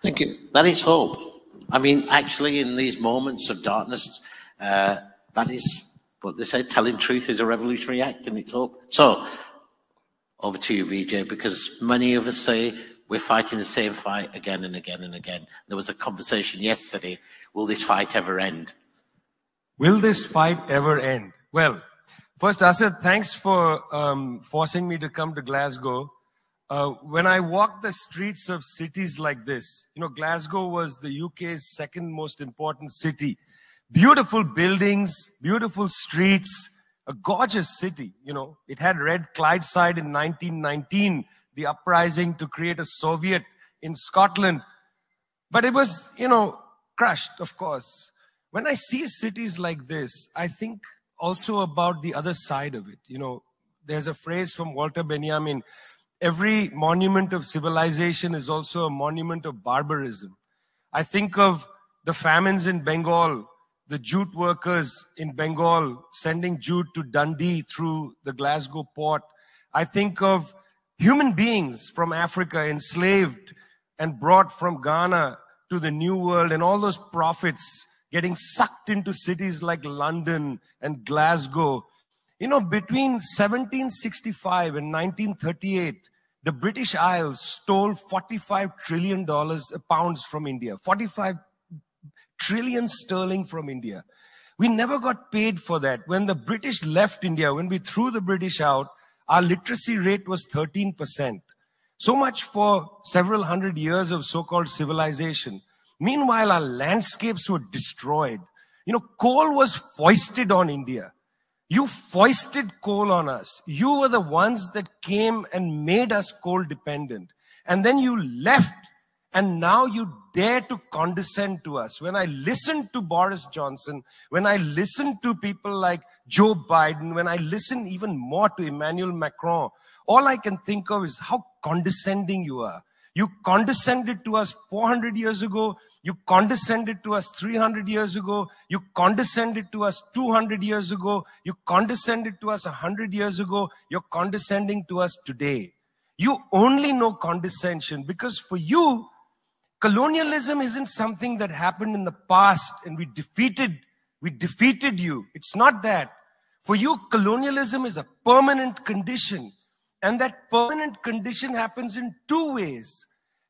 Thank you. That is hope. I mean, actually, in these moments of darkness, that is what they say, telling truth is a revolutionary act, and it's hope. So, over to you, Vijay, because many of us say we're fighting the same fight again and again and again. There was a conversation yesterday, will this fight ever end? Will this fight ever end? Well, first, Asad, thanks for forcing me to come to Glasgow. When I walk the streets of cities like this, you know, Glasgow was the UK's second most important city. Beautiful buildings, beautiful streets, a gorgeous city. You know, it had Red Clydeside in 1919, the uprising to create a Soviet in Scotland. But it was, you know, crushed, of course. When I see cities like this, I think also about the other side of it. You know, there's a phrase from Walter Benjamin, every monument of civilization is also a monument of barbarism. I think of the famines in Bengal, the jute workers in Bengal sending jute to Dundee through the Glasgow port. I think of human beings from Africa enslaved and brought from Ghana to the New World, and all those prophets getting sucked into cities like London and Glasgow. You know, between 1765 and 1938, the British Isles stole $45 trillion pounds from India, 45 trillion sterling from India. We never got paid for that. When the British left India, when we threw the British out, our literacy rate was 13%. So much for several hundred years of so-called civilization. Meanwhile, our landscapes were destroyed. You know, coal was foisted on India. You foisted coal on us. You were the ones that came and made us coal dependent. And then you left, and now you dare to condescend to us. When I listen to Boris Johnson, when I listen to people like Joe Biden, when I listen even more to Emmanuel Macron, all I can think of is how condescending you are. You condescended to us 400 years ago. You condescended to us 300 years ago. You condescended to us 200 years ago. You condescended to us 100 years ago. You're condescending to us today. You only know condescension because for you, colonialism isn't something that happened in the past and we defeated you. It's not that. For you, colonialism is a permanent condition. And that permanent condition happens in two ways.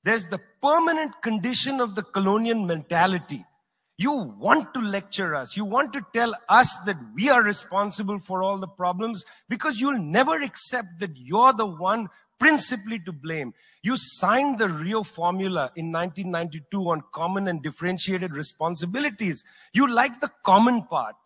There's the permanent condition of the colonial mentality. You want to lecture us. You want to tell us that we are responsible for all the problems because you'll never accept that you're the one principally to blame. You signed the Rio Formula in 1992 on common and differentiated responsibilities. You like the common part.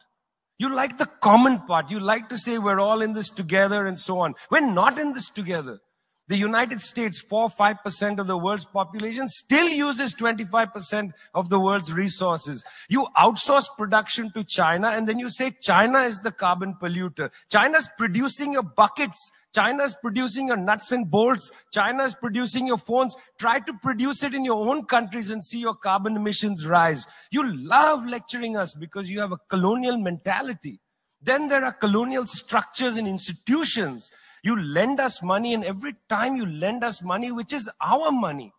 You like the common part. You like to say we're all in this together and so on. We're not in this together. The United States, 4-5% of the world's population, still uses 25% of the world's resources. You outsource production to China and then you say China is the carbon polluter. China's producing your buckets. China's producing your nuts and bolts. China's producing your phones. Try to produce it in your own countries and see your carbon emissions rise. You love lecturing us because you have a colonial mentality. Then there are colonial structures and institutions. You lend us money, and every time you lend us money, which is our money,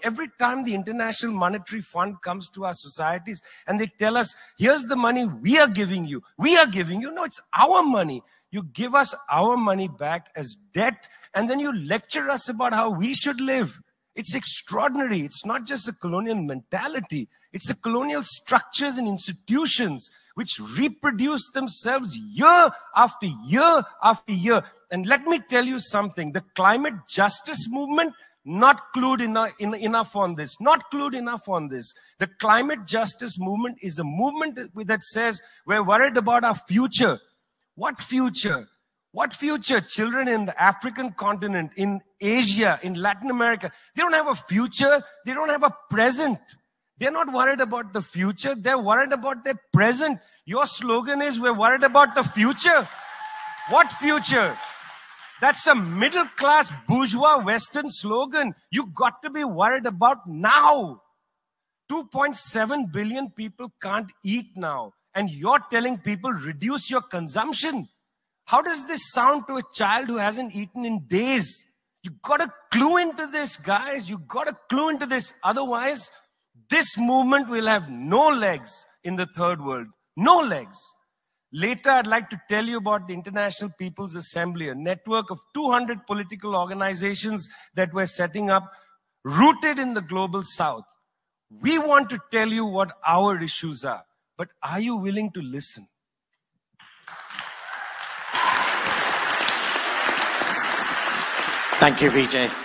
every time the International Monetary Fund comes to our societies and they tell us, here's the money we are giving you. No, it's our money. You give us our money back as debt, and then you lecture us about how we should live. It's extraordinary. It's not just a colonial mentality. It's a colonial structures and institutions which reproduce themselves year after year after year. And let me tell you something. The climate justice movement, not clued enough on this. Not clued enough on this. The climate justice movement is a movement that says we're worried about our future. What future? What future? Children in the African continent, in Asia, in Latin America, they don't have a future. They don't have a present. They're not worried about the future. They're worried about their present. Your slogan is, we're worried about the future. What future? That's a middle-class bourgeois Western slogan. You got to be worried about now. 2.7 billion people can't eat now. And you're telling people, reduce your consumption. How does this sound to a child who hasn't eaten in days? You got to clue into this, guys. You got to clue into this. Otherwise, this movement will have no legs in the third world. No legs. Later, I'd like to tell you about the International People's Assembly, a network of 200 political organizations that we're setting up, rooted in the global south. We want to tell you what our issues are, but are you willing to listen? Thank you, Vijay.